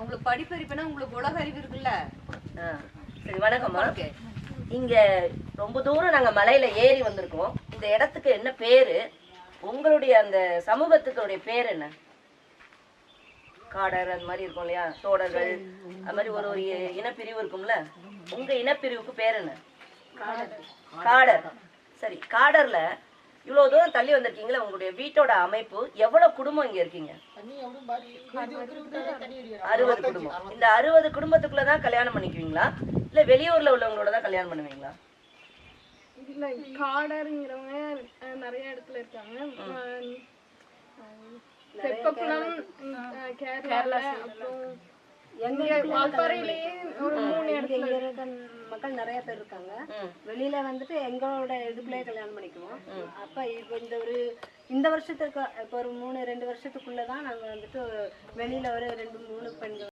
உங்களுக்கு படிப்பறிப்புனா உங்களுக்கு உலக அறிவு இருக்குல்ல. சரி, வணக்கம்மா. இங்க ரொம்ப தூரம் நாங்க மலையில ஏறி வந்திருக்கோம். இந்த இடத்துக்கு என்ன பேரு? உங்களுடைய அந்த சமூகத்துடைய பேர் என்ன? காடர் அந்த மாதிரி இருக்கும் இல்லையா, தோடர்கள் அது மாதிரி ஒரு ஒரு இனப்பிரிவு இருக்கும்ல, உங்க இனப்பிரிவுக்கு பேர் என்ன? காடர். சரி, காடர்ல இவ்வளவு தூரம் தள்ளி வந்திருக்கீங்களா, உங்களுடைய வீட்டோட அமைப்பு எவ்வளவு குடும்பம் இங்க இருக்கீங்க? 60 குடும்பம். இந்த 60 குடும்பத்துக்குள்ளதான் கல்யாணம் பண்ணிக்குவீங்களா இல்ல வெளியூர்ல உள்ளவங்களோட தான் கல்யாணம் பண்ணுவீங்களா? இல்ல, காடருங்கிறவங்க நிறைய இடத்துல இருக்காங்க. தெப்பக்குளம், கேரளா, அப்புறம் எங்க வால்பாறையிலேயே ஒரு 3 இடத்துல மக்கள் நிறைய பேர் இருக்காங்க. வெளியில வந்துட்டு எங்களோட இதுக்குள்ளே கல்யாணம் பண்ணிக்குவோம். அப்ப இப்போ இந்த வருஷத்துக்கு இப்போ ஒரு 2 வருஷத்துக்குள்ளதான் நாங்க வந்துட்டு வெளியில ஒரு 2-3 பெண்கள்